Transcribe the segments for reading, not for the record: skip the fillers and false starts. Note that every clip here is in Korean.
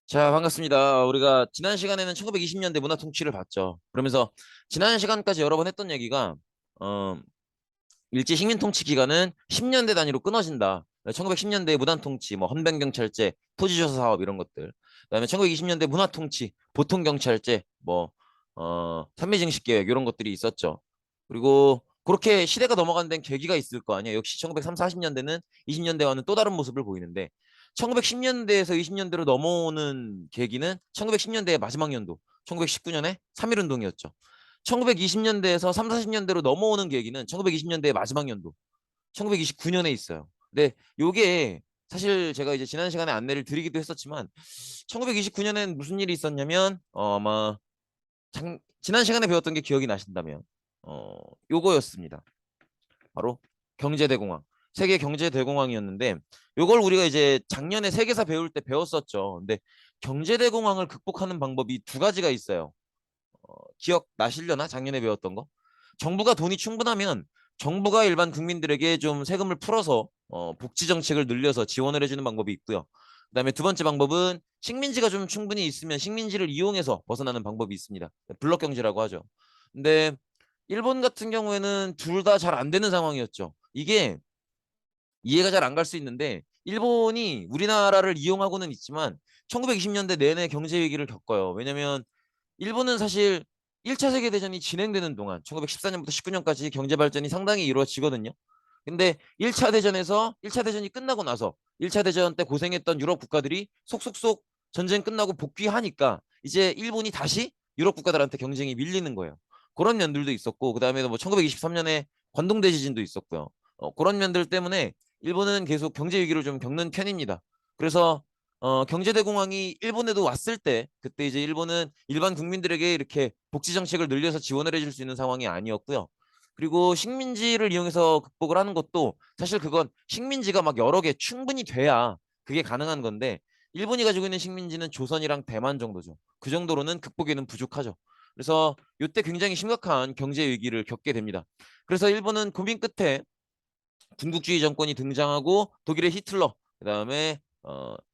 자, 반갑습니다. 우리가 지난 시간에는 1920년대 문화 통치를 봤죠. 그러면서 지난 시간까지 여러 번 했던 얘기가 어, 일제 식민 통치 기간은 10년대 단위로 끊어진다. 1910년대 무단 통치, 뭐 헌병경찰제, 토지조사 사업 이런 것들. 그다음에 1920년대 문화 통치, 보통경찰제, 뭐 산미증식 계획 이런 것들이 있었죠. 그리고 그렇게 시대가 넘어간 데는 계기가 있을 거 아니에요. 역시 1930, 40년대는 20년대와는 또 다른 모습을 보이는데 1910년대에서 20년대로 넘어오는 계기는 1910년대의 마지막 연도, 1919년에 3.1운동이었죠. 1920년대에서 3, 40년대로 넘어오는 계기는 1920년대의 마지막 연도, 1929년에 있어요. 근데 요게 사실 제가 이제 지난 시간에 안내를 드리기도 했었지만 1929년엔 무슨 일이 있었냐면 아마 지난 시간에 배웠던 게 기억이 나신다면 어 요거였습니다. 바로 경제대공황. 세계 경제대공황이었는데 요걸 우리가 이제 작년에 세계사 배울 때 배웠었죠. 근데 경제대공황을 극복하는 방법이 두 가지가 있어요. 기억 나시려나? 작년에 배웠던 거. 정부가 돈이 충분하면 정부가 일반 국민들에게 좀 세금을 풀어서 복지 정책을 늘려서 지원을 해주는 방법이 있고요. 그다음에 두 번째 방법은 식민지가 좀 충분히 있으면 식민지를 이용해서 벗어나는 방법이 있습니다. 블록 경제라고 하죠. 근데 일본 같은 경우에는 둘 다 잘 안 되는 상황이었죠. 이게 이해가 잘 안 갈 수 있는데 일본이 우리나라를 이용하고는 있지만 1920년대 내내 경제 위기를 겪어요. 왜냐면 일본은 사실 1차 세계대전이 진행되는 동안 1914년부터 19년까지 경제 발전이 상당히 이루어지거든요. 근데 1차 대전에서 1차 대전이 끝나고 나서 1차 대전 때 고생했던 유럽 국가들이 속속속 전쟁 끝나고 복귀하니까 이제 일본이 다시 유럽 국가들한테 경쟁이 밀리는 거예요. 그런 면들도 있었고 그다음에 뭐 1923년에 관동 대지진도 있었고요. 그런 면들 때문에 일본은 계속 경제 위기를 좀 겪는 편입니다. 그래서 경제대공황이 일본에도 왔을 때 그때 이제 일본은 일반 국민들에게 이렇게 복지 정책을 늘려서 지원을 해줄 수 있는 상황이 아니었고요. 그리고 식민지를 이용해서 극복을 하는 것도 사실 그건 식민지가 막 여러 개 충분히 돼야 그게 가능한 건데 일본이 가지고 있는 식민지는 조선이랑 대만 정도죠. 그 정도로는 극복에는 부족하죠. 그래서 이때 굉장히 심각한 경제 위기를 겪게 됩니다. 그래서 일본은 고민 끝에 군국주의 정권이 등장하고 독일의 히틀러, 그다음에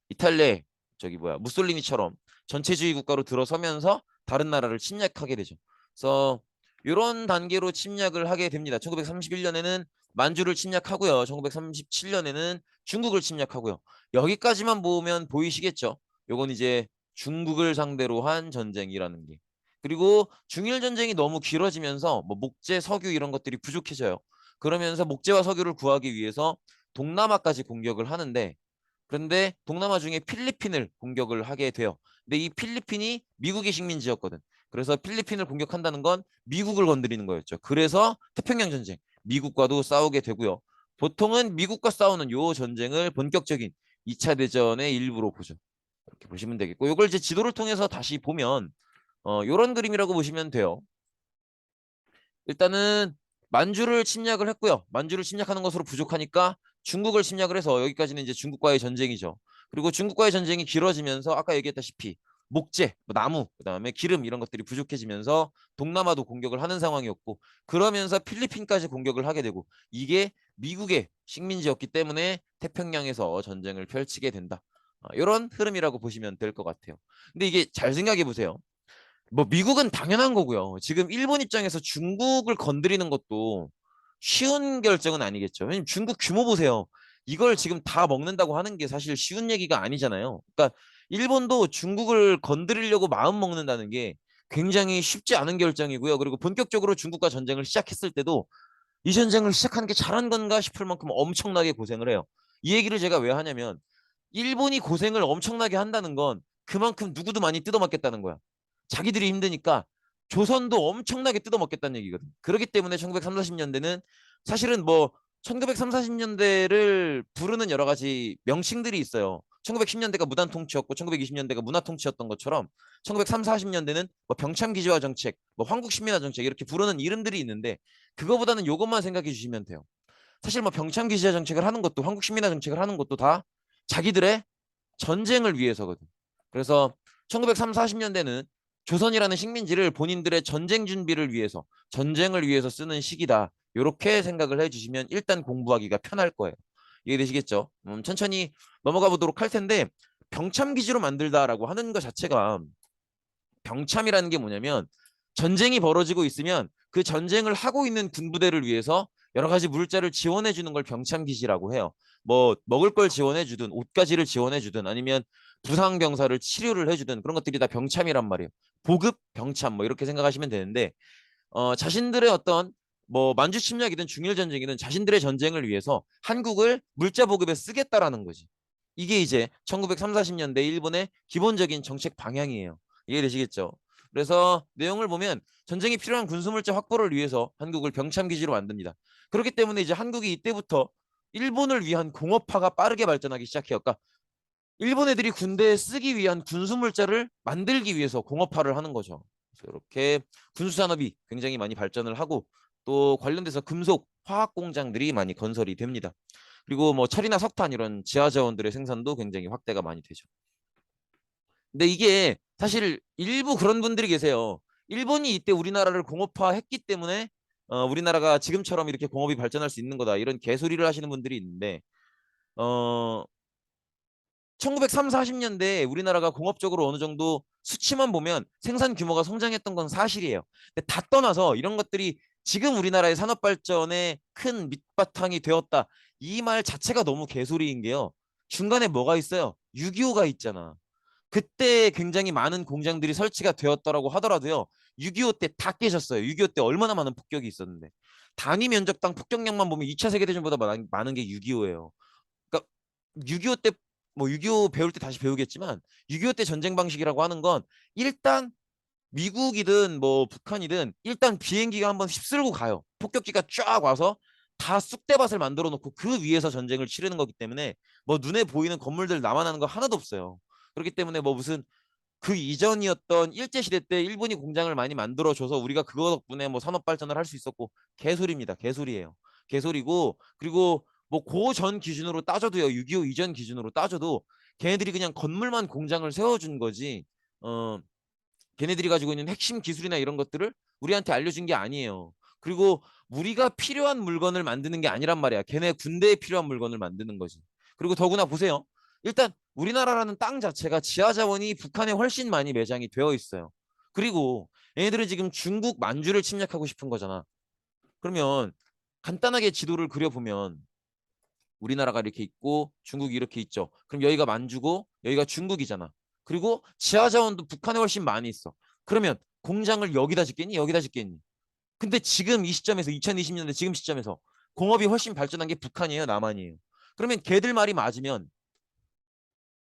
이탈리아 저기 뭐야 무솔리니처럼 전체주의 국가로 들어서면서 다른 나라를 침략하게 되죠. 그래서 이런 단계로 침략을 하게 됩니다. 1931년에는 만주를 침략하고요. 1937년에는 중국을 침략하고요. 여기까지만 보면 보이시겠죠? 요건 이제 중국을 상대로 한 전쟁이라는 게. 그리고 중일 전쟁이 너무 길어지면서 뭐 목재, 석유 이런 것들이 부족해져요. 그러면서 목재와 석유를 구하기 위해서 동남아까지 공격을 하는데 그런데 동남아 중에 필리핀을 공격을 하게 돼요. 근데 이 필리핀이 미국의 식민지였거든. 그래서 필리핀을 공격한다는 건 미국을 건드리는 거였죠. 그래서 태평양 전쟁, 미국과도 싸우게 되고요. 보통은 미국과 싸우는 요 전쟁을 본격적인 2차 대전의 일부로 보죠. 이렇게 보시면 되겠고, 이걸 이제 지도를 통해서 다시 보면 요런 그림이라고 보시면 돼요. 일단은 만주를 침략을 했고요. 만주를 침략하는 것으로 부족하니까 중국을 침략을 해서 여기까지는 이제 중국과의 전쟁이죠. 그리고 중국과의 전쟁이 길어지면서 아까 얘기했다시피 목재, 뭐 나무, 그다음에 기름 이런 것들이 부족해지면서 동남아도 공격을 하는 상황이었고 그러면서 필리핀까지 공격을 하게 되고 이게 미국의 식민지였기 때문에 태평양에서 전쟁을 펼치게 된다. 이런 흐름이라고 보시면 될 것 같아요. 근데 이게 잘 생각해 보세요. 뭐 미국은 당연한 거고요. 지금 일본 입장에서 중국을 건드리는 것도 쉬운 결정은 아니겠죠. 왜냐면 중국 규모 보세요. 이걸 지금 다 먹는다고 하는 게 사실 쉬운 얘기가 아니잖아요. 그러니까 일본도 중국을 건드리려고 마음 먹는다는 게 굉장히 쉽지 않은 결정이고요. 그리고 본격적으로 중국과 전쟁을 시작했을 때도 이 전쟁을 시작한 게 잘한 건가 싶을 만큼 엄청나게 고생을 해요. 이 얘기를 제가 왜 하냐면 일본이 고생을 엄청나게 한다는 건 그만큼 누구도 많이 뜯어먹겠다는 거야. 자기들이 힘드니까 조선도 엄청나게 뜯어먹겠다는 얘기거든. 그렇기 때문에 1930, 40년대는 사실은 뭐 1930, 40년대를 부르는 여러 가지 명칭들이 있어요. 1910년대가 무단 통치였고 1920년대가 문화 통치였던 것처럼 1930, 40년대는 뭐 병참 기지화 정책, 뭐 황국 식민화 정책 이렇게 부르는 이름들이 있는데 그거보다는 요것만 생각해 주시면 돼요. 사실 뭐 병참 기지화 정책을 하는 것도 황국 식민화 정책을 하는 것도 다 자기들의 전쟁을 위해서거든. 그래서 1930, 40년대는 조선이라는 식민지를 본인들의 전쟁 준비를 위해서, 전쟁을 위해서 쓰는 시기다. 이렇게 생각을 해주시면 일단 공부하기가 편할 거예요. 이해되시겠죠? 천천히 넘어가 보도록 할 텐데 병참 기지로 만들다라고 하는 것 자체가 병참이라는 게 뭐냐면 전쟁이 벌어지고 있으면 그 전쟁을 하고 있는 군부대를 위해서 여러 가지 물자를 지원해 주는 걸 병참 기지라고 해요. 뭐 먹을 걸 지원해 주든 옷가지를 지원해 주든 아니면 부상 병사를 치료를 해 주든 그런 것들이 다 병참이란 말이에요. 보급 병참 뭐 이렇게 생각하시면 되는데 자신들의 어떤 뭐 만주 침략이든 중일 전쟁이든 자신들의 전쟁을 위해서 한국을 물자 보급에 쓰겠다라는 거지. 이게 이제 1930, 40년대 일본의 기본적인 정책 방향이에요. 이해되시겠죠? 그래서 내용을 보면 전쟁이 필요한 군수물자 확보를 위해서 한국을 병참 기지로 만듭니다. 그렇기 때문에 이제 한국이 이때부터 일본을 위한 공업화가 빠르게 발전하기 시작해요. 그러니까 일본 애들이 군대에 쓰기 위한 군수물자를 만들기 위해서 공업화를 하는 거죠. 그래서 이렇게 군수산업이 굉장히 많이 발전을 하고 또 관련돼서 금속, 화학 공장들이 많이 건설이 됩니다. 그리고 뭐 철이나 석탄 이런 지하 자원들의 생산도 굉장히 확대가 많이 되죠. 근데 이게 사실 일부 그런 분들이 계세요. 일본이 이때 우리나라를 공업화했기 때문에 우리나라가 지금처럼 이렇게 공업이 발전할 수 있는 거다. 이런 개소리를 하시는 분들이 있는데 어, 1930, 40년대 우리나라가 공업적으로 어느 정도 수치만 보면 생산 규모가 성장했던 건 사실이에요. 근데 다 떠나서 이런 것들이 지금 우리나라의 산업 발전에 큰 밑바탕이 되었다. 이 말 자체가 너무 개소리인 게요. 중간에 뭐가 있어요? 6.25가 있잖아. 그때 굉장히 많은 공장들이 설치가 되었더라고 하더라도요. 6.25 때 다 깨졌어요. 6.25 때 얼마나 많은 폭격이 있었는데. 단위 면적당 폭격량만 보면 2차 세계대전보다 많은 게 6.25예요. 그러니까 6.25 때 뭐 6.25 배울 때 다시 배우겠지만 6.25 때 전쟁 방식이라고 하는 건 일단 미국이든 뭐 북한이든 일단 비행기가 한번 휩쓸고 가요. 폭격기가 쫙 와서 다 쑥대밭을 만들어 놓고 그 위에서 전쟁을 치르는 거기 때문에 뭐 눈에 보이는 건물들 남아나는 거 하나도 없어요. 그렇기 때문에 뭐 무슨 그 이전이었던 일제시대 때 일본이 공장을 많이 만들어줘서 우리가 그거 덕분에 뭐 산업 발전을 할 수 있었고 개소리입니다. 개소리예요. 개소리고 그리고 뭐 고 전 기준으로 따져도요. 6.25 이전 기준으로 따져도 걔네들이 그냥 건물만 공장을 세워준 거지 걔네들이 가지고 있는 핵심 기술이나 이런 것들을 우리한테 알려준 게 아니에요. 그리고 우리가 필요한 물건을 만드는 게 아니란 말이야. 걔네 군대에 필요한 물건을 만드는 거지. 그리고 더구나 보세요. 일단 우리나라라는 땅 자체가 지하 자원이 북한에 훨씬 많이 매장이 되어 있어요. 그리고 얘네들은 지금 중국 만주를 침략하고 싶은 거잖아. 그러면 간단하게 지도를 그려보면 우리나라가 이렇게 있고 중국이 이렇게 있죠. 그럼 여기가 만주고 여기가 중국이잖아. 그리고 지하 자원도 북한에 훨씬 많이 있어. 그러면 공장을 여기다 짓겠니? 여기다 짓겠니? 근데 지금 이 시점에서 2020년대 지금 시점에서 공업이 훨씬 발전한 게 북한이에요, 남한이에요. 그러면 걔들 말이 맞으면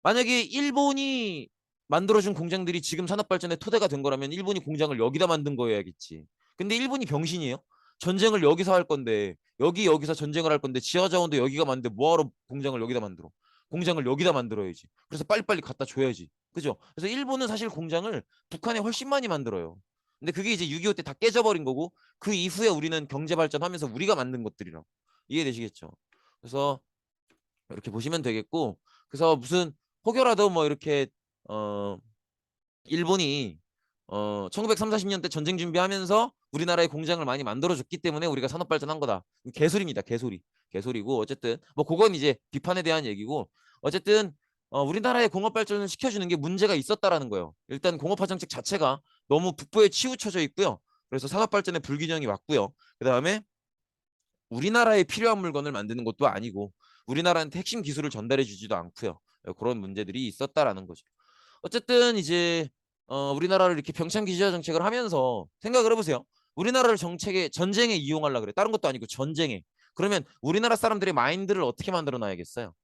만약에 일본이 만들어준 공장들이 지금 산업 발전의 토대가 된 거라면 일본이 공장을 여기다 만든 거여야겠지. 근데 일본이 병신이에요? 전쟁을 여기서 할 건데 여기서 전쟁을 할 건데 지하 자원도 여기가 만드는데 뭐하러 공장을 여기다 만들어? 공장을 여기다 만들어야지. 그래서 빨리빨리 갖다 줘야지. 그죠? 그래서 일본은 사실 공장을 북한에 훨씬 많이 만들어요. 근데 그게 이제 6.25 때 다 깨져버린 거고 그 이후에 우리는 경제 발전하면서 우리가 만든 것들이라고. 이해되시겠죠? 그래서 이렇게 보시면 되겠고 그래서 무슨 혹여라도 뭐 이렇게 어 일본이 1930, 40년대 전쟁 준비하면서 우리나라의 공장을 많이 만들어줬기 때문에 우리가 산업 발전한 거다. 개소리입니다. 개소리. 개소리고 어쨌든 뭐 그건 이제 비판에 대한 얘기고 어쨌든 우리나라의 공업 발전을 시켜주는 게 문제가 있었다라는 거예요. 일단 공업화 정책 자체가 너무 북부에 치우쳐져 있고요. 그래서 산업 발전에 불균형이 왔고요. 그다음에 우리나라에 필요한 물건을 만드는 것도 아니고 우리나라한테 핵심 기술을 전달해 주지도 않고요. 그런 문제들이 있었다라는 거죠. 어쨌든 이제 우리나라를 이렇게 병참 기지화 정책을 하면서 생각을 해보세요. 우리나라를 정책에 전쟁에 이용하려 그래. 다른 것도 아니고 전쟁에. 그러면 우리나라 사람들의 마인드를 어떻게 만들어 놔야겠어요?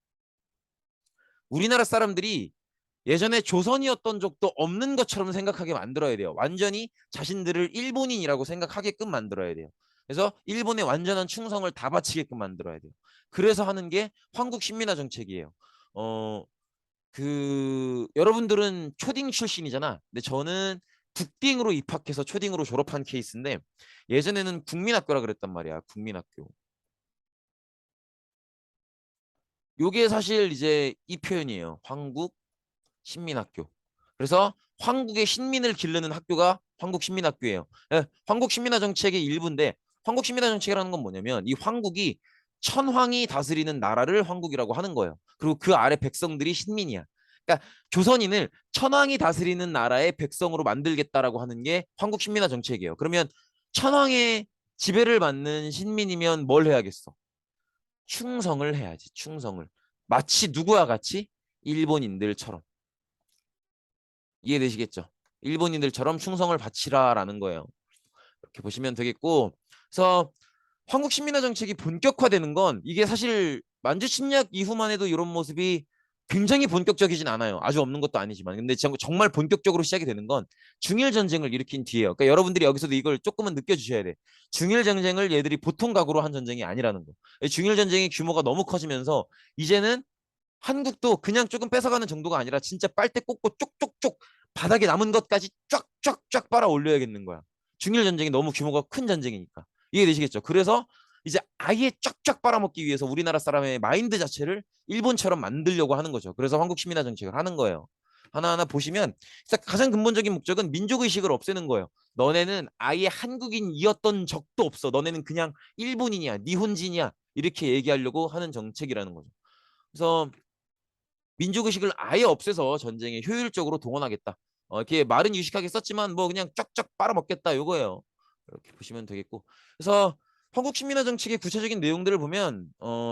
우리나라 사람들이 예전에 조선이었던 적도 없는 것처럼 생각하게 만들어야 돼요. 완전히 자신들을 일본인이라고 생각하게끔 만들어야 돼요. 그래서 일본의 완전한 충성을 다 바치게끔 만들어야 돼요. 그래서 하는 게 황국 신민화 정책이에요. 어, 여러분들은 초딩 출신이잖아. 근데 저는 국딩으로 입학해서 초딩으로 졸업한 케이스인데 예전에는 국민학교라 그랬단 말이야. 국민학교. 요게 사실 이제 이 표현이에요. 황국 신민학교. 그래서 황국의 신민을 기르는 학교가 황국신민학교예요. 예, 황국신민화 정책의 일부인데 황국신민화 정책이라는 건 뭐냐면 이 황국이 천황이 다스리는 나라를 황국이라고 하는 거예요. 그리고 그 아래 백성들이 신민이야. 그러니까 조선인을 천황이 다스리는 나라의 백성으로 만들겠다라고 하는 게 황국 신민화 정책이에요. 그러면 천황의 지배를 받는 신민이면 뭘 해야겠어? 충성을 해야지. 충성을. 마치 누구와 같이? 일본인들처럼. 이해되시겠죠? 일본인들처럼 충성을 바치라라는 거예요. 이렇게 보시면 되겠고, 그래서 한국 식민화 정책이 본격화되는 건 이게 사실 만주 침략 이후만 해도 이런 모습이 굉장히 본격적이진 않아요. 아주 없는 것도 아니지만. 근데 정말 본격적으로 시작이 되는 건 중일 전쟁을 일으킨 뒤에요. 그러니까 여러분들이 여기서도 이걸 조금은 느껴주셔야 돼. 중일 전쟁을 얘들이 보통 각오로 한 전쟁이 아니라는 거. 중일 전쟁의 규모가 너무 커지면서 이제는 한국도 그냥 조금 뺏어가는 정도가 아니라 진짜 빨대 꽂고 쪽쪽쪽 바닥에 남은 것까지 쫙쫙쫙 빨아 올려야겠는 거야. 중일 전쟁이 너무 규모가 큰 전쟁이니까. 이해되시겠죠? 그래서 이제 아예 쫙쫙 빨아먹기 위해서 우리나라 사람의 마인드 자체를 일본처럼 만들려고 하는 거죠. 그래서 한국 시민화 정책을 하는 거예요. 하나하나 보시면 가장 근본적인 목적은 민족의식을 없애는 거예요. 너네는 아예 한국인이었던 적도 없어. 너네는 그냥 일본인이야. 니혼진이야. 이렇게 얘기하려고 하는 정책이라는 거죠. 그래서 민족의식을 아예 없애서 전쟁에 효율적으로 동원하겠다. 이렇게 말은 유식하게 썼지만 뭐 그냥 쫙쫙 빨아먹겠다 요거예요. 이렇게 보시면 되겠고. 그래서 한국 식민화 정책의 구체적인 내용들을 보면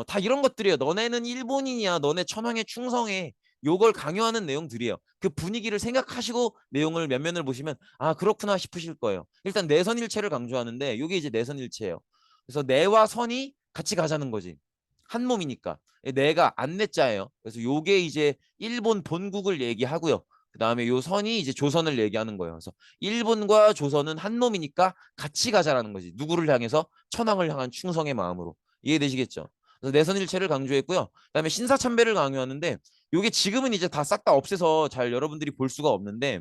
다 이런 것들이에요. 너네는 일본인이야. 너네 천황에 충성해. 요걸 강요하는 내용들이에요. 그 분위기를 생각하시고 내용을 몇 면을 보시면 아 그렇구나 싶으실 거예요. 일단 내선일체를 강조하는데 이게 이제 내선일체예요. 그래서 내와 선이 같이 가자는 거지. 한 몸이니까. 내가 안내자예요. 그래서 요게 이제 일본 본국을 얘기하고요. 그 다음에 요 선이 이제 조선을 얘기하는 거예요. 그래서 일본과 조선은 한 놈이니까 같이 가자라는 거지. 누구를 향해서? 천황을 향한 충성의 마음으로. 이해되시겠죠? 그래서 내선일체를 강조했고요. 그다음에 신사참배를 강요하는데 요게 지금은 이제 다 싹 다 없애서 잘 여러분들이 볼 수가 없는데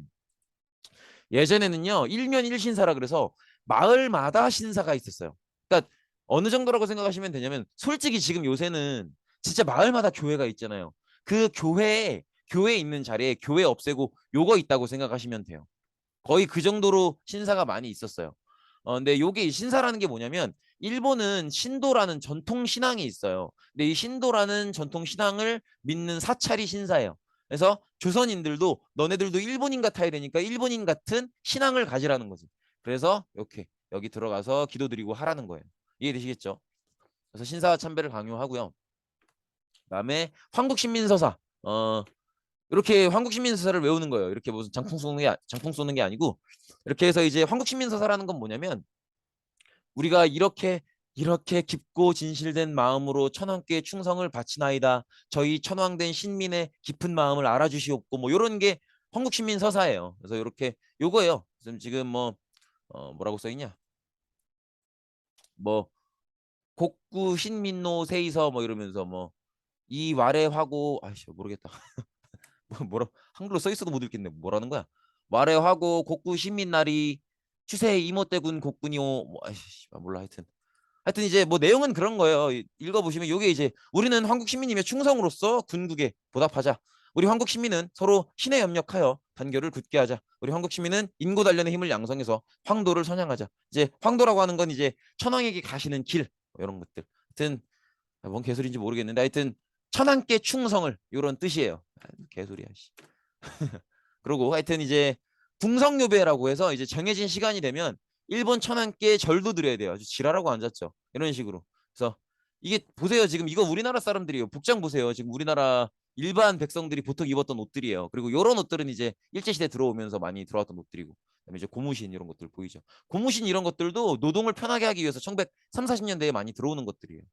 예전에는요 일면 일신사라 그래서 마을마다 신사가 있었어요. 그러니까 어느 정도라고 생각하시면 되냐면 솔직히 지금 요새는 진짜 마을마다 교회가 있잖아요. 그 교회에 있는 자리에 교회 없애고 요거 있다고 생각하시면 돼요. 거의 그 정도로 신사가 많이 있었어요. 근데 요게 신사라는 게 뭐냐면 일본은 신도라는 전통 신앙이 있어요. 근데 이 신도라는 전통 신앙을 믿는 사찰이 신사예요. 그래서 조선인들도 너네들도 일본인 같아야 되니까 일본인 같은 신앙을 가지라는 거지. 그래서 이렇게 여기 들어가서 기도드리고 하라는 거예요. 이해되시겠죠? 그래서 신사 참배를 강요하고요. 그다음에 황국신민서사. 이렇게 황국신민서사를 외우는 거예요. 이렇게 무슨 장풍 쏘는 게 아니고 이렇게 해서 이제 황국신민서사라는 건 뭐냐면 우리가 이렇게 깊고 진실된 마음으로 천황께 충성을 바치나이다. 저희 천황된 신민의 깊은 마음을 알아주시옵고 뭐 이런 게 황국신민서사예요. 그래서 이렇게 요거예요. 지금 뭐 뭐라고 써 있냐? 뭐 곡구 신민노 세이서 뭐 이러면서 뭐 이와래화고 아이씨 모르겠다. 뭐라 한글로 써 있어도 못 읽겠네. 뭐라는 거야? 와래화고 곡구 신민날이 추세 이모떼군 곡군이오 뭐 아이씨 몰라 하여튼 이제 뭐 내용은 그런 거예요. 읽어보시면 이게 이제 우리는 한국 시민이며 충성으로서 군국에 보답하자. 우리 한국 시민은 서로 신에 협력하여 단결을 굳게 하자. 우리 한국 시민은 인고 단련의 힘을 양성해서 황도를 선양하자. 이제 황도라고 하는 건 이제 천황에게 가시는 길 이런 것들. 하여튼 뭔 개소리인지 모르겠는데 하여튼 천황께 충성을 이런 뜻이에요. 개소리야. 그리고 하여튼 이제 궁성요배라고 해서 이제 정해진 시간이 되면 일본 천황께 절도 드려야 돼요. 아주 지랄하고 앉았죠. 이런 식으로. 그래서 이게 보세요. 지금 이거 우리나라 사람들이에요. 복장 보세요. 지금 우리나라 일반 백성들이 보통 입었던 옷들이에요. 그리고 이런 옷들은 이제 일제시대 들어오면서 많이 들어왔던 옷들이고 그다음에 이제 고무신 이런 것들 보이죠. 고무신 이런 것들도 노동을 편하게 하기 위해서 1930, 40년대에 많이 들어오는 것들이에요.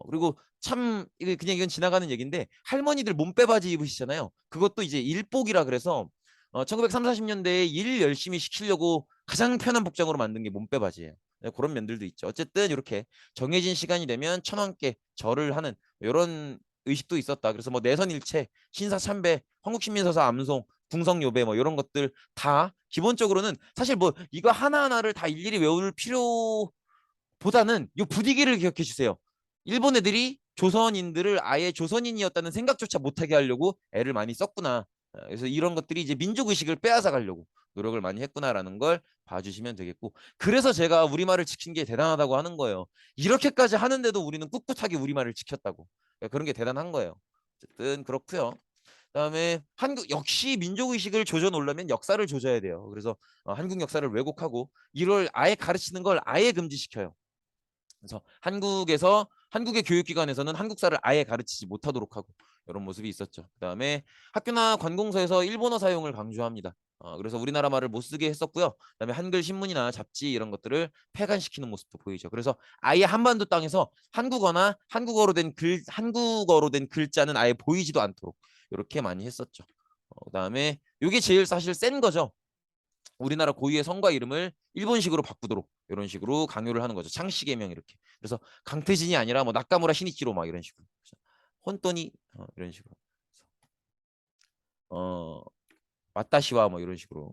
그리고 참 이게 그냥 이건 지나가는 얘기인데 할머니들 몸빼바지 입으시잖아요. 그것도 이제 일복이라 그래서 1930, 40년대에 일 열심히 시키려고 가장 편한 복장으로 만든 게 몸빼바지예요. 네, 그런 면들도 있죠. 어쨌든 이렇게 정해진 시간이 되면 천왕께 절을 하는 이런 의식도 있었다. 그래서 뭐 내선일체, 신사참배, 황국신민서사 암송, 궁성요배 뭐 이런 것들 다 기본적으로는 사실 뭐 이거 하나하나를 다 일일이 외울 필요보다는 이 분위기를 기억해 주세요. 일본 애들이 조선인들을 아예 조선인이었다는 생각조차 못하게 하려고 애를 많이 썼구나. 그래서 이런 것들이 이제 민족의식을 빼앗아 가려고 노력을 많이 했구나라는 걸 봐주시면 되겠고 그래서 제가 우리말을 지킨 게 대단하다고 하는 거예요. 이렇게까지 하는데도 우리는 꿋꿋하게 우리말을 지켰다고. 그러니까 그런 게 대단한 거예요. 어쨌든 그렇고요. 그다음에 한국 역시 민족 의식을 조져 놓으려면 역사를 조져야 돼요. 그래서 한국 역사를 왜곡하고 이걸 아예 가르치는 걸 아예 금지시켜요. 그래서 한국의 교육기관에서는 한국사를 아예 가르치지 못하도록 하고 이런 모습이 있었죠. 그다음에 학교나 관공서에서 일본어 사용을 강조합니다. 그래서 우리나라 말을 못 쓰게 했었고요. 그다음에 한글 신문이나 잡지 이런 것들을 폐간시키는 모습도 보이죠. 그래서 아예 한반도 땅에서 한국어나 한국어로 된 글자는 아예 보이지도 않도록 이렇게 많이 했었죠. 그다음에 이게 제일 사실 센 거죠. 우리나라 고유의 성과 이름을 일본식으로 바꾸도록 이런 식으로 강요를 하는 거죠. 창씨 개명 이렇게. 그래서 강태진이 아니라 뭐 나카무라 신이치로 막 이런 식으로. 혼돈이 이런 식으로. 어 와타시와 뭐 이런 식으로.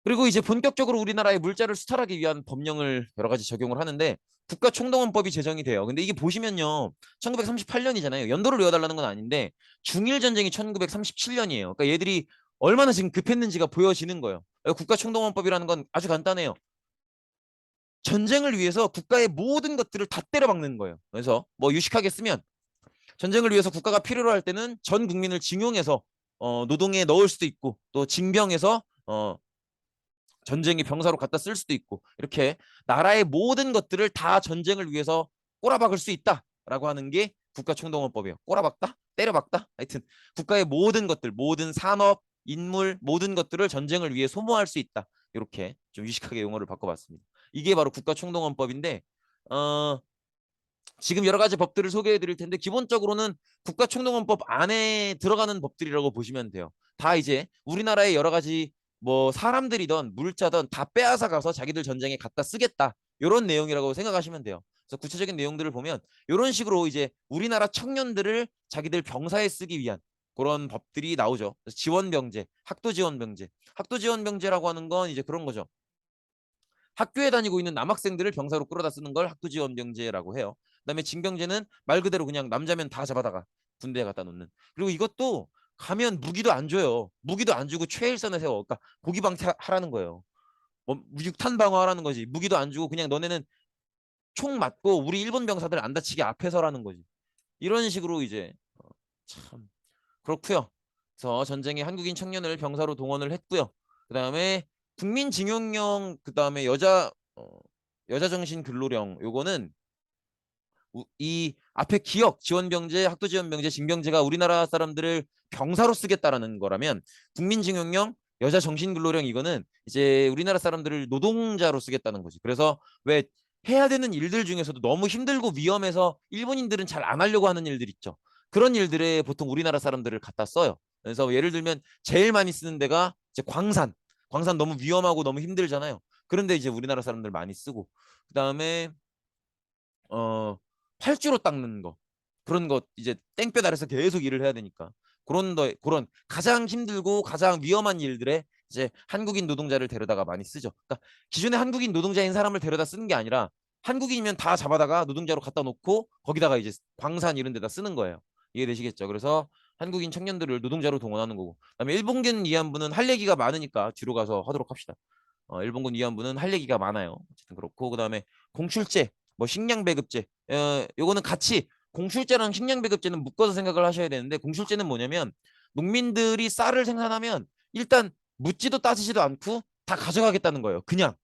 그리고 이제 본격적으로 우리나라의 물자를 수탈하기 위한 법령을 여러 가지 적용을 하는데 국가총동원법이 제정이 돼요. 근데 이게 보시면요. 1938년이잖아요. 연도를 외워달라는 건 아닌데 중일 전쟁이 1937년이에요. 그러니까 얘들이 얼마나 지금 급했는지가 보여지는 거예요. 국가총동원법이라는 건 아주 간단해요. 전쟁을 위해서 국가의 모든 것들을 다 때려박는 거예요. 그래서 뭐 유식하게 쓰면 전쟁을 위해서 국가가 필요로 할 때는 전 국민을 징용해서 노동에 넣을 수도 있고 또 징병해서 전쟁의 병사로 갖다 쓸 수도 있고 이렇게 나라의 모든 것들을 다 전쟁을 위해서 꼬라박을 수 있다라고 하는 게 국가총동원법이에요. 꼬라박다? 때려박다? 하여튼 국가의 모든 것들, 모든 산업, 인물, 모든 것들을 전쟁을 위해 소모할 수 있다. 이렇게 좀 유식하게 용어를 바꿔봤습니다. 이게 바로 국가총동원법인데 지금 여러 가지 법들을 소개해 드릴 텐데 기본적으로는 국가총동원법 안에 들어가는 법들이라고 보시면 돼요. 다 이제 우리나라의 여러 가지 뭐 사람들이든 물자든 다 빼앗아 가서 자기들 전쟁에 갖다 쓰겠다. 이런 내용이라고 생각하시면 돼요. 그래서 구체적인 내용들을 보면 이런 식으로 이제 우리나라 청년들을 자기들 병사에 쓰기 위한 그런 법들이 나오죠. 지원병제, 학도지원병제. 학도지원병제라고 하는 건 이제 그런 거죠. 학교에 다니고 있는 남학생들을 병사로 끌어다 쓰는 걸 학도지원병제라고 해요. 그다음에 징병제는 말 그대로 그냥 남자면 다 잡아다가 군대에 갖다 놓는. 그리고 이것도 가면 무기도 안 줘요. 무기도 안 주고 최일선에 세워. 그러니까 고기방패하라는 거예요. 뭐 육탄 방어하라는 거지. 무기도 안 주고 그냥 너네는 총 맞고 우리 일본 병사들 안 다치게 앞에 서라는 거지. 이런 식으로 이제 참 그렇고요. 그래서 전쟁에 한국인 청년을 병사로 동원을 했고요. 그다음에 국민징용령 그다음에 여자 정신 근로령 요거는 이 앞에 기억 지원병제, 학도지원병제, 징병제가 우리나라 사람들을 병사로 쓰겠다라는 거라면 국민징용령, 여자 정신근로령 이거는 이제 우리나라 사람들을 노동자로 쓰겠다는 거지. 그래서 왜 해야 되는 일들 중에서도 너무 힘들고 위험해서 일본인들은 잘 안 하려고 하는 일들 있죠. 그런 일들에 보통 우리나라 사람들을 갖다 써요. 그래서 예를 들면 제일 많이 쓰는 데가 이제 광산. 광산 너무 위험하고 너무 힘들잖아요. 그런데 이제 우리나라 사람들 많이 쓰고 그다음에 어 팔주로 닦는 거 그런 거 이제 땡볕 아래서 계속 일을 해야 되니까 그런 가장 힘들고 가장 위험한 일들에 이제 한국인 노동자를 데려다가 많이 쓰죠. 그러니까 기존에 한국인 노동자인 사람을 데려다 쓰는 게 아니라 한국인이면 다 잡아다가 노동자로 갖다 놓고 거기다가 이제 광산 이런 데다 쓰는 거예요. 이해되시겠죠? 그래서 한국인 청년들을 노동자로 동원하는 거고 그다음에 일본군 위안부는 할 얘기가 많으니까 뒤로 가서 하도록 합시다. 일본군 위안부는 할 얘기가 많아요. 어쨌든 그렇고 그다음에 공출제, 뭐 식량배급제, 요거는 같이 공출제랑 식량배급제는 묶어서 생각을 하셔야 되는데 공출제는 뭐냐면 농민들이 쌀을 생산하면 일단 묻지도 따지지도 않고 다 가져가겠다는 거예요. 그냥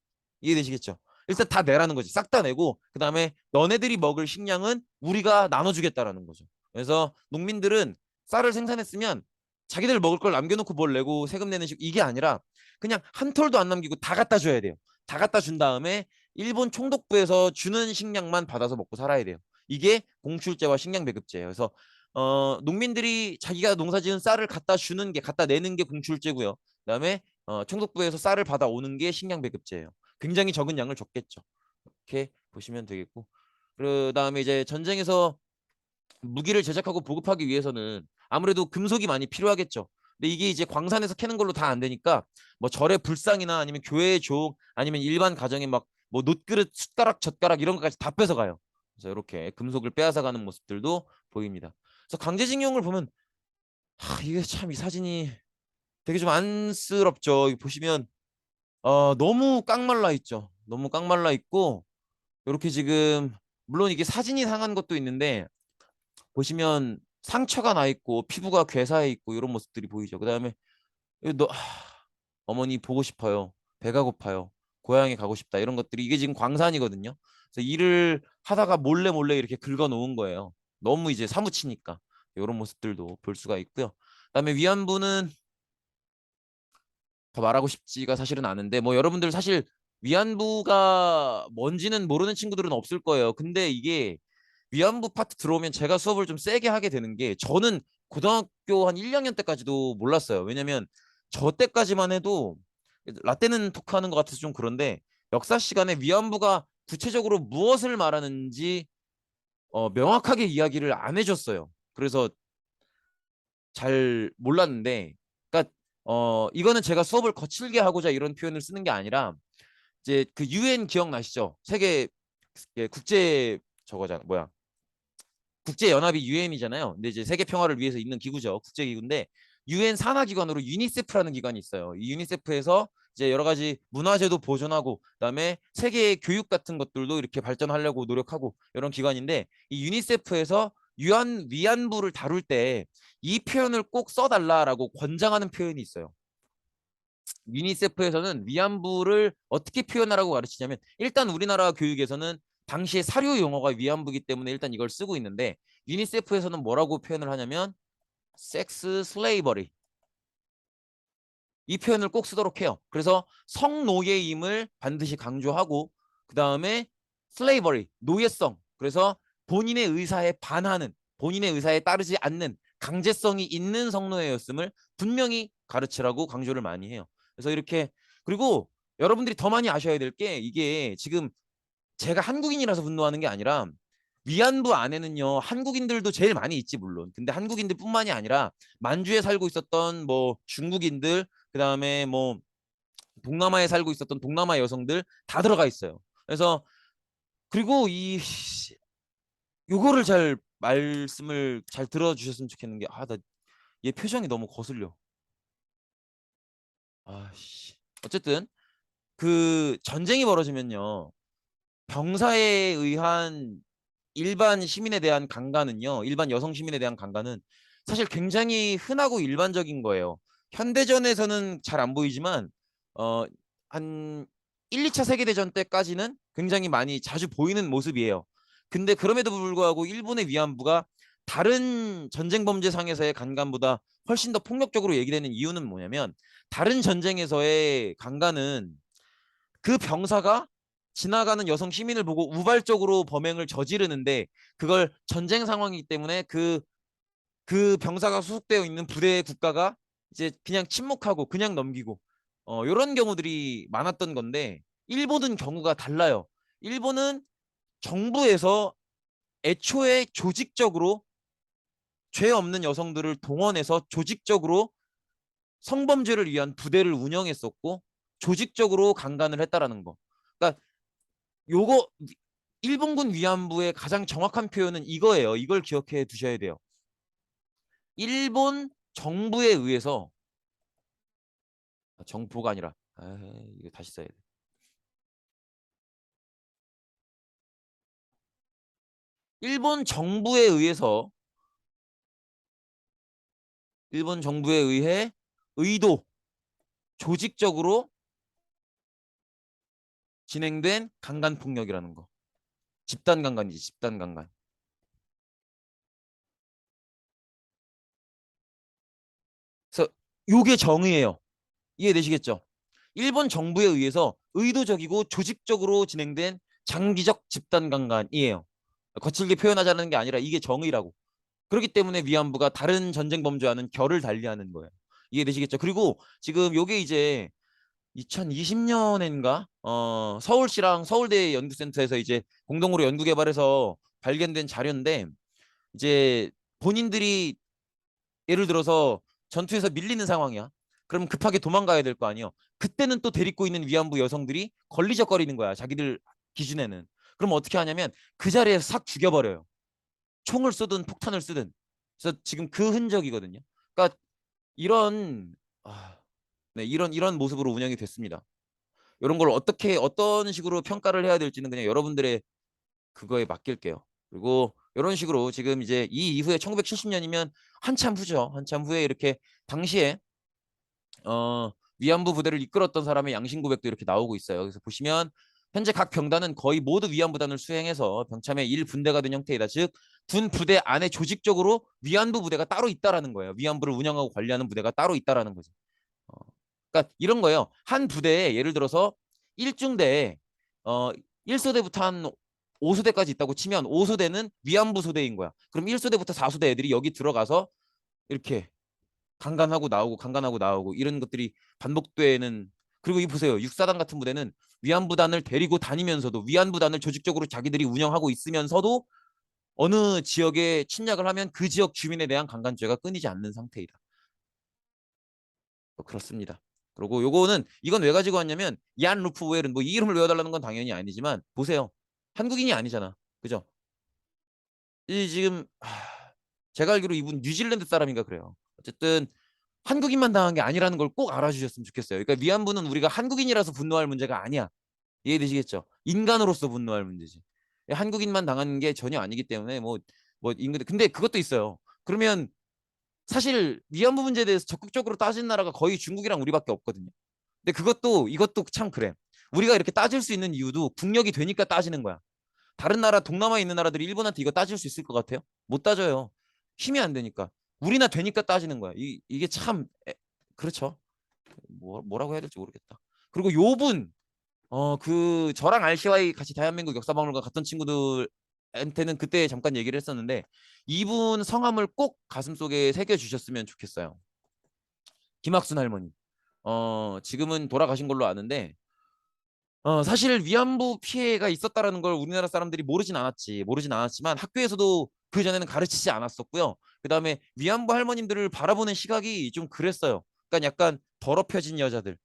이해되시겠죠? 일단 다 내라는 거지. 싹 다 내고 그다음에 너네들이 먹을 식량은 우리가 나눠주겠다라는 거죠. 그래서 농민들은 쌀을 생산했으면 자기들 먹을 걸 남겨놓고 뭘 내고 세금 내는 식 이게 아니라 그냥 한 톨도 안 남기고 다 갖다 줘야 돼요. 다 갖다 준 다음에 일본 총독부에서 주는 식량만 받아서 먹고 살아야 돼요. 이게 공출제와 식량 배급제예요. 그래서 농민들이 자기가 농사지은 쌀을 갖다 내는 게 공출제고요. 그다음에 총독부에서 쌀을 받아오는 게 식량 배급제예요. 굉장히 적은 양을 줬겠죠. 이렇게 보시면 되겠고. 그다음에 이제 전쟁에서 무기를 제작하고 보급하기 위해서는 아무래도 금속이 많이 필요하겠죠. 근데 이게 이제 광산에서 캐는 걸로 다 안 되니까 뭐 절의 불상이나 아니면 교회의 족 아니면 일반 가정에 막 뭐 놋그릇, 숟가락, 젓가락 이런 것까지 다 뺏어가요. 그래서 이렇게 금속을 빼앗아가는 모습들도 보입니다. 그래서 강제징용을 보면 이게 참 이 사진이 되게 좀 안쓰럽죠. 보시면 너무 깡말라 있죠. 너무 깡말라 있고 이렇게 지금 물론 이게 사진이 상한 것도 있는데 보시면 상처가 나 있고 피부가 괴사해 있고 이런 모습들이 보이죠. 그다음에 너 어머니 보고 싶어요. 배가 고파요. 고향에 가고 싶다. 이런 것들이 이게 지금 광산이거든요. 그래서 일을 하다가 몰래 몰래 이렇게 긁어 놓은 거예요. 너무 이제 사무치니까 이런 모습들도 볼 수가 있고요. 그다음에 위안부는 더 말하고 싶지가 사실은 않은데 뭐 여러분들 사실 위안부가 뭔지는 모르는 친구들은 없을 거예요. 근데 이게 위안부 파트 들어오면 제가 수업을 좀 세게 하게 되는 게 저는 고등학교 한 1, 2학년 때까지도 몰랐어요. 왜냐면 저 때까지만 해도 라떼는 토크하는 것 같아서 좀 그런데 역사 시간에 위안부가 구체적으로 무엇을 말하는지 명확하게 이야기를 안 해줬어요. 그래서 잘 몰랐는데, 그러니까 이거는 제가 수업을 거칠게 하고자 이런 표현을 쓰는 게 아니라 이제 그 유엔 기억나시죠? 세계 국제 저거잖아 뭐야 국제 연합이 유엔이잖아요. 근데 이제 세계 평화를 위해서 있는 기구죠. 국제 기구인데 유엔 산하 기관으로 유니세프라는 기관이 있어요. 이 유니세프에서 이제 여러 가지 문화재도 보존하고 그다음에 세계 교육 같은 것들도 이렇게 발전하려고 노력하고 이런 기관인데 이 유니세프에서 위안부를 다룰 때 이 표현을 꼭 써달라라고 권장하는 표현이 있어요. 유니세프에서는 위안부를 어떻게 표현하라고 가르치냐면 일단 우리나라 교육에서는 당시에 사료 용어가 위안부기 때문에 일단 이걸 쓰고 있는데 유니세프에서는 뭐라고 표현을 하냐면 섹스 슬레이버리 이 표현을 꼭 쓰도록 해요. 그래서 성노예임을 반드시 강조하고 그 다음에 슬레이버리 노예성 그래서 본인의 의사에 반하는 본인의 의사에 따르지 않는 강제성이 있는 성노예였음을 분명히 가르치라고 강조를 많이 해요. 그래서 이렇게 그리고 여러분들이 더 많이 아셔야 될 게 이게 지금 제가 한국인이라서 분노하는 게 아니라 위안부 안에는요 한국인들도 제일 많이 있지 물론 근데 한국인들뿐만이 아니라 만주에 살고 있었던 뭐 중국인들 그다음에 뭐 동남아에 살고 있었던 동남아 여성들 다 들어가 있어요. 그래서 그리고 이 요거를 잘 말씀을 잘 들어주셨으면 좋겠는 게 나 얘 표정이 너무 거슬려. 아씨 어쨌든 그 전쟁이 벌어지면요 병사에 의한 일반 시민에 대한 강간은요, 일반 여성 시민에 대한 강간은 사실 굉장히 흔하고 일반적인 거예요. 현대전에서는 잘 안 보이지만, 어, 한 1, 2차 세계대전 때까지는 굉장히 많이 자주 보이는 모습이에요. 근데 그럼에도 불구하고 일본의 위안부가 다른 전쟁 범죄상에서의 강간보다 훨씬 더 폭력적으로 얘기되는 이유는 뭐냐면, 다른 전쟁에서의 강간은 그 병사가 지나가는 여성 시민을 보고 우발적으로 범행을 저지르는데 그걸 전쟁 상황이기 때문에 그 병사가 소속되어 있는 부대의 국가가 이제 그냥 침묵하고 그냥 넘기고 이런 경우들이 많았던 건데 일본은 경우가 달라요. 일본은 정부에서 애초에 조직적으로 죄 없는 여성들을 동원해서 조직적으로 성범죄를 위한 부대를 운영했었고 조직적으로 강간을 했다라는 거. 그러니까 요거 일본군 위안부의 가장 정확한 표현은 이거예요. 이걸 기억해 두셔야 돼요. 일본 정부에 의해서 정부가 아니라 이거 다시 써야 돼. 일본 정부에 의해서 일본 정부에 의해 의도 조직적으로 진행된 강간 폭력이라는 거. 집단 강간이지 집단 강간. 그래서 요게 정의예요. 이해되시겠죠? 일본 정부에 의해서 의도적이고 조직적으로 진행된 장기적 집단 강간이에요. 거칠게 표현하자는 게 아니라 이게 정의라고. 그렇기 때문에 위안부가 다른 전쟁 범죄와는 결을 달리하는 거예요. 이해되시겠죠? 그리고 지금 요게 이제 2020년인가 서울시랑 서울대 연구센터에서 이제 공동으로 연구 개발해서 발견된 자료인데 이제 본인들이 예를 들어서 전투에서 밀리는 상황이야. 그럼 급하게 도망가야 될 거 아니에요. 그때는 또 데리고 있는 위안부 여성들이 걸리적거리는 거야. 자기들 기준에는. 그럼 어떻게 하냐면 그 자리에서 싹 죽여버려요. 총을 쏘든 폭탄을 쓰든. 그래서 지금 그 흔적이거든요. 그러니까 이런 네, 이런 모습으로 운영이 됐습니다. 이런 걸 어떻게 어떤 식으로 평가를 해야 될지는 그냥 여러분들의 그거에 맡길게요. 그리고 이런 식으로 지금 이제 이 이후에 1970년이면 한참 후죠. 한참 후에 이렇게 당시에 위안부 부대를 이끌었던 사람의 양심 고백도 이렇게 나오고 있어요. 그래서 보시면 현재 각 병단은 거의 모두 위안부단을 수행해서 병참의 1분대가 된 형태이다. 즉, 군 부대 안에 조직적으로 위안부 부대가 따로 있다라는 거예요. 위안부를 운영하고 관리하는 부대가 따로 있다라는 거죠. 어, 그러니까 이런 거예요. 한 부대에 예를 들어서 1중대에 어, 1소대부터 한 5소대까지 있다고 치면 5소대는 위안부 소대인 거야. 그럼 1소대부터 4소대 애들이 여기 들어가서 이렇게 강간하고 나오고 강간하고 나오고 이런 것들이 반복되는. 그리고 이 보세요. 육사단 같은 부대는 위안부단을 데리고 다니면서도 위안부단을 조직적으로 자기들이 운영하고 있으면서도 어느 지역에 침략을 하면 그 지역 주민에 대한 강간죄가 끊이지 않는 상태이다. 그렇습니다. 그리고 요거는 이건 왜 가지고 왔냐면 얀 루프 웰은 뭐 이 이름을 외워달라는 건 당연히 아니지만 보세요. 한국인이 아니잖아. 그죠? 이 지금 제가 알기로 이분 뉴질랜드 사람인가 그래요. 어쨌든 한국인만 당한 게 아니라는 걸 꼭 알아주셨으면 좋겠어요. 그러니까 위안부는 우리가 한국인이라서 분노할 문제가 아니야. 이해되시겠죠? 인간으로서 분노할 문제지. 한국인만 당한 게 전혀 아니기 때문에 뭐 인근 근데 그것도 있어요. 그러면 사실 위안부 문제에 대해서 적극적으로 따진 나라가 거의 중국이랑 우리밖에 없거든요. 근데 그것도 이것도 참 그래. 우리가 이렇게 따질 수 있는 이유도 국력이 되니까 따지는 거야. 다른 나라 동남아에 있는 나라들이 일본한테 이거 따질 수 있을 것 같아요? 못 따져요. 힘이 안 되니까. 우리나 되니까 따지는 거야. 이게 참 그렇죠. 뭐라고 해야 될지 모르겠다. 그리고 요분 그 저랑 RCY 같이 대한민국 역사박물관 갔던 친구들한테는 그때 잠깐 얘기를 했었는데 이분 성함을 꼭 가슴속에 새겨 주셨으면 좋겠어요. 김학순 할머니. 지금은 돌아가신 걸로 아는데 사실 위안부 피해가 있었다라는 걸 우리나라 사람들이 모르진 않았지만 학교에서도 그 전에는 가르치지 않았었고요. 그다음에 위안부 할머님들을 바라보는 시각이 좀 그랬어요. 그러니까 약간 더럽혀진 여자들,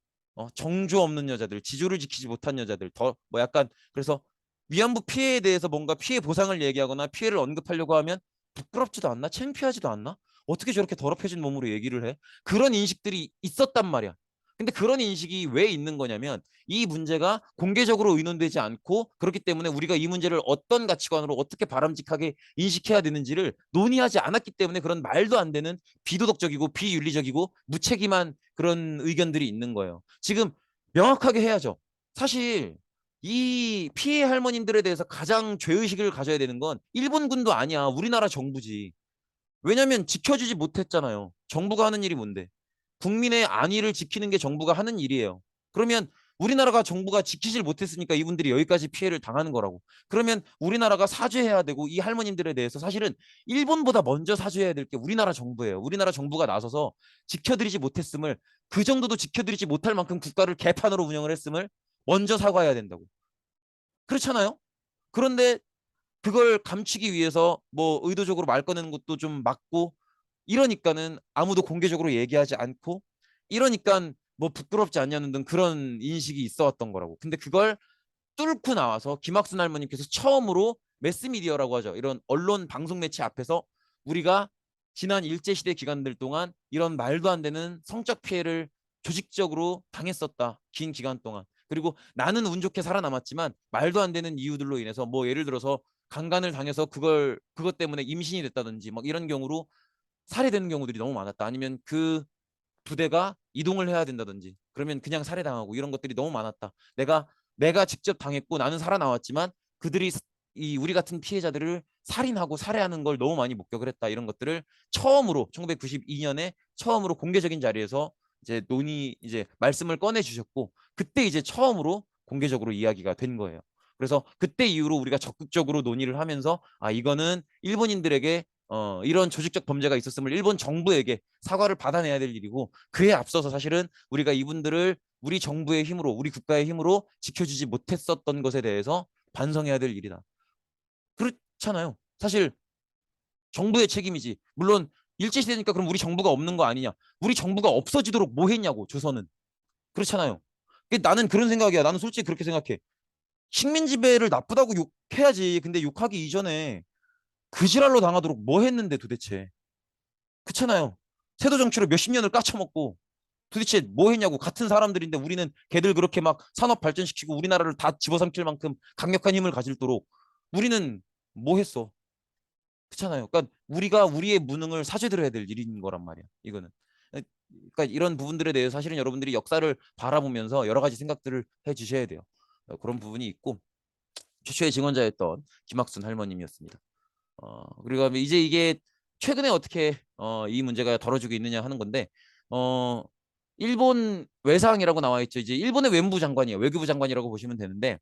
정조 없는 여자들, 지조를 지키지 못한 여자들, 더 뭐 약간 그래서 위안부 피해에 대해서 뭔가 피해 보상을 얘기하거나 피해를 언급하려고 하면 부끄럽지도 않나, 창피하지도 않나? 어떻게 저렇게 더럽혀진 몸으로 얘기를 해? 그런 인식들이 있었단 말이야. 근데 그런 인식이 왜 있는 거냐면 이 문제가 공개적으로 의논되지 않고 그렇기 때문에 우리가 이 문제를 어떤 가치관으로 어떻게 바람직하게 인식해야 되는지를 논의하지 않았기 때문에 그런 말도 안 되는 비도덕적이고 비윤리적이고 무책임한 그런 의견들이 있는 거예요. 지금 명확하게 해야죠. 사실 이 피해 할머님들에 대해서 가장 죄의식을 가져야 되는 건 일본군도 아니야. 우리나라 정부지. 왜냐면 지켜주지 못했잖아요. 정부가 하는 일이 뭔데? 국민의 안위를 지키는 게 정부가 하는 일이에요. 그러면 우리나라가 정부가 지키질 못했으니까 이분들이 여기까지 피해를 당하는 거라고. 그러면 우리나라가 사죄해야 되고 이 할머님들에 대해서 사실은 일본보다 먼저 사죄해야 될 게 우리나라 정부예요. 우리나라 정부가 나서서 지켜드리지 못했음을 그 정도도 지켜드리지 못할 만큼 국가를 개판으로 운영을 했음을 먼저 사과해야 된다고. 그렇잖아요? 그런데 그걸 감추기 위해서 뭐 의도적으로 말 꺼내는 것도 좀 맞고 이러니까는 아무도 공개적으로 얘기하지 않고 이러니까 뭐 부끄럽지 않냐는 등 그런 인식이 있어 왔던 거라고. 근데 그걸 뚫고 나와서 김학순 할머님께서 처음으로 매스미디어라고 하죠. 이런 언론 방송 매체 앞에서 우리가 지난 일제시대 기간들 동안 이런 말도 안 되는 성적 피해를 조직적으로 당했었다. 긴 기간 동안. 그리고 나는 운 좋게 살아남았지만 말도 안 되는 이유들로 인해서 뭐 예를 들어서 강간을 당해서 그것 때문에 임신이 됐다든지 막 이런 경우로 살해되는 경우들이 너무 많았다. 아니면 그 부대가 이동을 해야 된다든지 그러면 그냥 살해당하고 이런 것들이 너무 많았다. 내가 직접 당했고 나는 살아나왔지만 그들이 이 우리 같은 피해자들을 살인하고 살해하는 걸 너무 많이 목격을 했다. 이런 것들을 처음으로 1992년에 처음으로 공개적인 자리에서 이제 말씀을 꺼내 주셨고 그때 이제 처음으로 공개적으로 이야기가 된 거예요. 그래서 그때 이후로 우리가 적극적으로 논의를 하면서 이거는 일본인들에게 이런 조직적 범죄가 있었음을 일본 정부에게 사과를 받아내야 될 일이고 그에 앞서서 사실은 우리가 이분들을 우리 정부의 힘으로 우리 국가의 힘으로 지켜주지 못했었던 것에 대해서 반성해야 될 일이다. 그렇잖아요. 사실 정부의 책임이지. 물론 일제시대니까 그럼 우리 정부가 없는 거 아니냐. 우리 정부가 없어지도록 뭐 했냐고 조선은. 그렇잖아요. 나는 그런 생각이야. 나는 솔직히 그렇게 생각해. 식민 지배를 나쁘다고 욕해야지. 근데 욕하기 이전에 그 지랄로 당하도록 뭐 했는데 도대체. 그렇잖아요. 세도 정치로 몇십 년을 까쳐먹고 도대체 뭐 했냐고. 같은 사람들인데 우리는 걔들 그렇게 막 산업 발전시키고 우리나라를 다 집어삼킬 만큼 강력한 힘을 가질도록 우리는 뭐 했어. 그렇잖아요. 그러니까 우리가 우리의 무능을 사죄드려야 될 일인 거란 말이야. 이거는. 그러니까 이런 부분들에 대해서 사실은 여러분들이 역사를 바라보면서 여러 가지 생각들을 해 주셔야 돼요. 그런 부분이 있고 최초의 증언자였던 김학순 할머님이었습니다. 그리고 이제 이게 최근에 어떻게 이 문제가 덜어지고 있느냐 하는 건데 어, 일본 외상이라고 나와 있죠. 이제 일본의 외무부 장관이에요. 외교부 장관이라고 보시면 되는데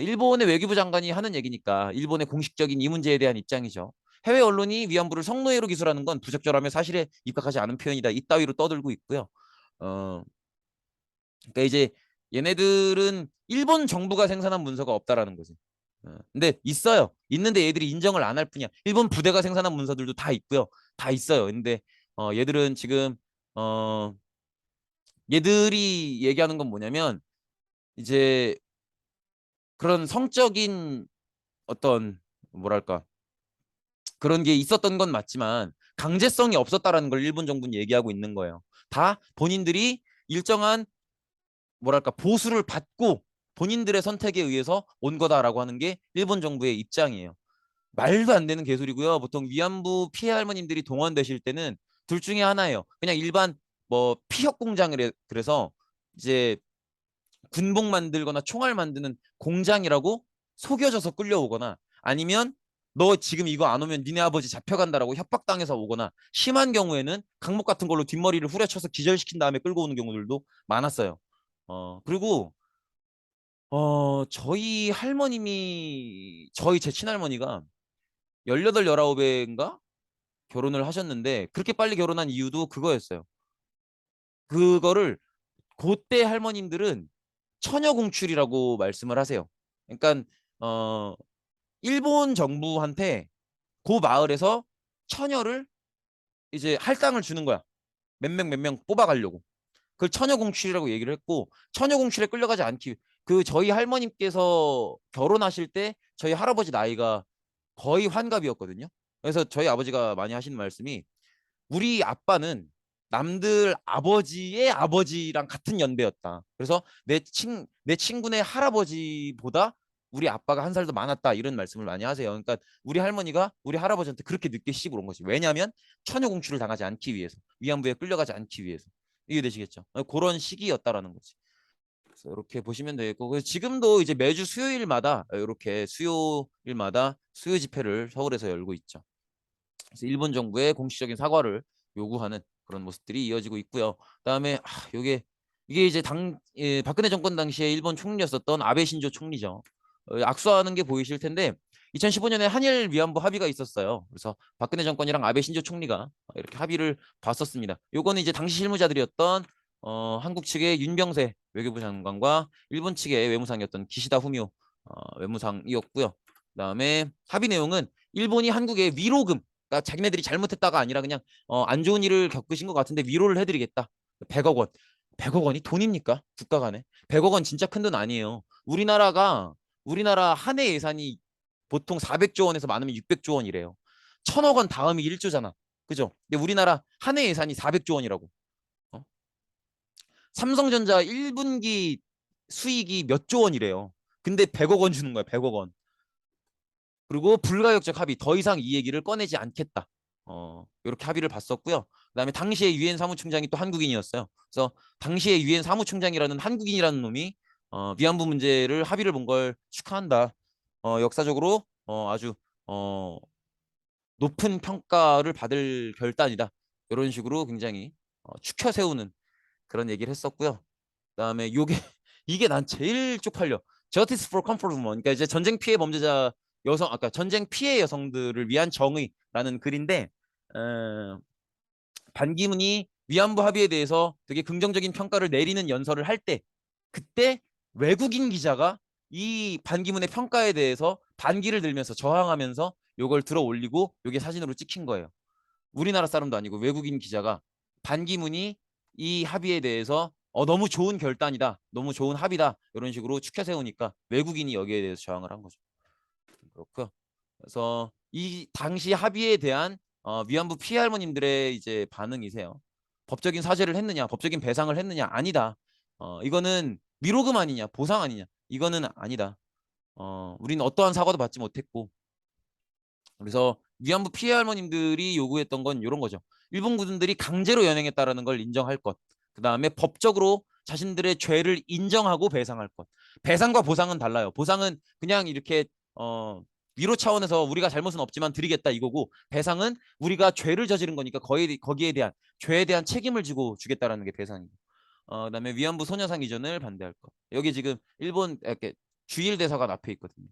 일본의 외교부 장관이 하는 얘기니까 일본의 공식적인 이 문제에 대한 입장이죠. 해외 언론이 위안부를 성노예로 기술하는 건 부적절하며 사실에 입각하지 않은 표현이다. 이따위로 떠들고 있고요. 어, 그러니까 이제 얘네들은 일본 정부가 생산한 문서가 없다라는 거지. 근데 있어요. 있는데 얘들이 인정을 안 할 뿐이야. 일본 부대가 생산한 문서들도 다 있고요. 다 있어요. 근데 얘들은 지금 어, 얘들이 얘기하는 건 뭐냐면 이제 그런 성적인 어떤 뭐랄까 그런 게 있었던 건 맞지만 강제성이 없었다라는 걸 일본 정부는 얘기하고 있는 거예요. 다 본인들이 일정한 뭐랄까 보수를 받고 본인들의 선택에 의해서 온 거다라고 하는 게 일본 정부의 입장이에요. 말도 안 되는 개소리고요. 보통 위안부 피해 할머님들이 동원되실 때는 둘 중에 하나예요. 그냥 일반 뭐 피혁 공장을 그래서 이제 군복 만들거나 총알 만드는 공장이라고 속여져서 끌려오거나 아니면 너 지금 이거 안 오면 니네 아버지 잡혀간다라고 협박당해서 오거나 심한 경우에는 강목 같은 걸로 뒷머리를 후려쳐서 기절시킨 다음에 끌고 오는 경우들도 많았어요. 그리고 저희 할머님이 저희 제 친할머니가 18, 19인가 결혼을 하셨는데 그렇게 빨리 결혼한 이유도 그거였어요. 그거를 그때 할머님들은 처녀 공출이라고 말씀을 하세요. 그러니까 어 일본 정부한테 그 마을에서 처녀를 이제 할당을 주는 거야. 몇 명 뽑아가려고. 그걸 처녀 공출이라고 얘기를 했고 처녀 공출에 끌려가지 않기 그 저희 할머님께서 결혼하실 때 저희 할아버지 나이가 거의 환갑이었거든요. 그래서 저희 아버지가 많이 하시는 말씀이 우리 아빠는 남들 아버지의 아버지랑 같은 연배였다. 그래서 내 친구네 할아버지보다 우리 아빠가 한 살 더 많았다. 이런 말씀을 많이 하세요. 그러니까 우리 할머니가 우리 할아버지한테 그렇게 늦게 시집 온 거지. 왜냐하면 처녀 공출을 당하지 않기 위해서. 위안부에 끌려가지 않기 위해서. 이해되시겠죠? 그런 시기였다라는 거지. 그래서 이렇게 보시면 되겠고 그래서 지금도 이제 매주 수요일마다 이렇게 수요일마다 수요 집회를 서울에서 열고 있죠. 그래서 일본 정부의 공식적인 사과를 요구하는 그런 모습들이 이어지고 있고요. 그다음에 요게 이게 이제 박근혜 정권 당시에 일본 총리였었던 아베 신조 총리죠. 악수하는 게 보이실 텐데 2015년에 한일 위안부 합의가 있었어요. 그래서 박근혜 정권이랑 아베 신조 총리가 이렇게 합의를 봤었습니다. 요거는 이제 당시 실무자들이었던 한국 측의 윤병세 외교부 장관과 일본 측의 외무상이었던 기시다 후미오 외무상이었고요. 그다음에 합의 내용은 일본이 한국에 위로금 그러니까 자기네들이 잘못했다가 아니라 그냥 안 좋은 일을 겪으신 것 같은데 위로를 해드리겠다. 100억 원. 100억 원이 돈입니까? 국가 간에. 100억 원 진짜 큰 돈 아니에요. 우리나라 한 해 예산이 보통 400조 원에서 많으면 600조 원이래요. 1000억 원 다음이 1조잖아. 그죠? 근데 우리나라 한 해 예산이 400조 원이라고. 어? 삼성전자 1분기 수익이 몇 조 원이래요. 근데 100억 원 주는 거야. 100억 원. 그리고 불가역적 합의 더 이상 이 얘기를 꺼내지 않겠다. 이렇게 합의를 봤었고요. 그다음에 당시에 유엔 사무총장이 또 한국인이었어요. 그래서 당시에 유엔 사무총장이라는 한국인이라는 놈이 위안부 문제를 합의를 본 걸 축하한다. 역사적으로 아주 어, 높은 평가를 받을 결단이다. 이런 식으로 굉장히 추켜 세우는 그런 얘기를 했었고요. 그다음에 요게 이게 난 제일 쪽팔려. Justice for Comfort Women. 그러니까 이제 전쟁 피해 범죄자 여성 아까 전쟁 피해 여성들을 위한 정의라는 글인데 어, 반기문이 위안부 합의에 대해서 되게 긍정적인 평가를 내리는 연설을 할 때 그때 외국인 기자가 이 반기문의 평가에 대해서 반기를 들면서 저항하면서 요걸 들어 올리고 요게 사진으로 찍힌 거예요. 우리나라 사람도 아니고 외국인 기자가 반기문이 이 합의에 대해서 너무 좋은 결단이다. 너무 좋은 합의다. 이런 식으로 추켜 세우니까 외국인이 여기에 대해서 저항을 한 거죠. 그렇고요. 그래서 이 당시 합의에 대한 위안부 피해 할머님들의 이제 반응이세요. 법적인 사죄를 했느냐, 법적인 배상을 했느냐, 아니다. 이거는 위로금 아니냐, 보상 아니냐, 이거는 아니다. 우리는 어떠한 사과도 받지 못했고, 그래서 위안부 피해 할머님들이 요구했던 건 이런 거죠. 일본 군인들이 강제로 연행했다라는 걸 인정할 것. 그 다음에 법적으로 자신들의 죄를 인정하고 배상할 것. 배상과 보상은 달라요. 보상은 그냥 이렇게 위로 차원에서 우리가 잘못은 없지만 드리겠다 이거고, 배상은 우리가 죄를 저지른 거니까 거기에 대한 죄에 대한 책임을 지고 주겠다라는 게 배상이고. 그다음에 위안부 소녀상 이전을 반대할 것. 여기 지금 일본 이렇게 주일 대사관 앞에 있거든요.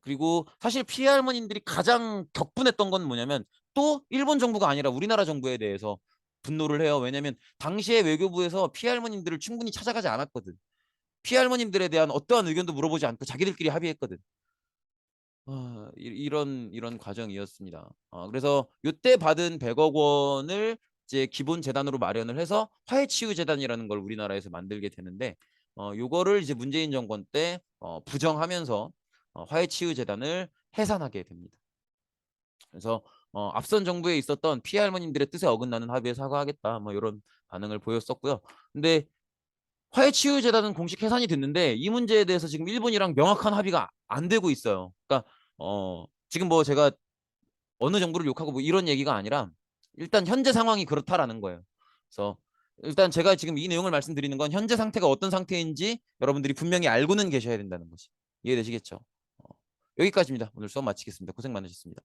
그리고 사실 피해 할머님들이 가장 격분했던 건 뭐냐면, 또 일본 정부가 아니라 우리나라 정부에 대해서 분노를 해요. 왜냐면 당시에 외교부에서 피해 할머님들을 충분히 찾아가지 않았거든. 피해 할머님들에 대한 어떠한 의견도 물어보지 않고 자기들끼리 합의했거든. 이런 과정이었습니다. 그래서 요때 받은 100억 원을 이제 기본 재단으로 마련을 해서 화해치유재단이라는 걸 우리나라에서 만들게 되는데, 요거를 이제 문재인 정권 때 부정하면서 화해치유재단을 해산하게 됩니다. 그래서 앞선 정부에 있었던 피해 할머님들의 뜻에 어긋나는 합의에 사과하겠다, 뭐 이런 반응을 보였었고요. 근데 화해치유재단은 공식 해산이 됐는데 이 문제에 대해서 지금 일본이랑 명확한 합의가 안 되고 있어요. 그러니까 지금 뭐 제가 어느 정부를 욕하고 뭐 이런 얘기가 아니라 일단 현재 상황이 그렇다라는 거예요. 그래서 일단 제가 지금 이 내용을 말씀드리는 건 현재 상태가 어떤 상태인지 여러분들이 분명히 알고는 계셔야 된다는 것이 이해되시겠죠? 여기까지입니다. 오늘 수업 마치겠습니다. 고생 많으셨습니다.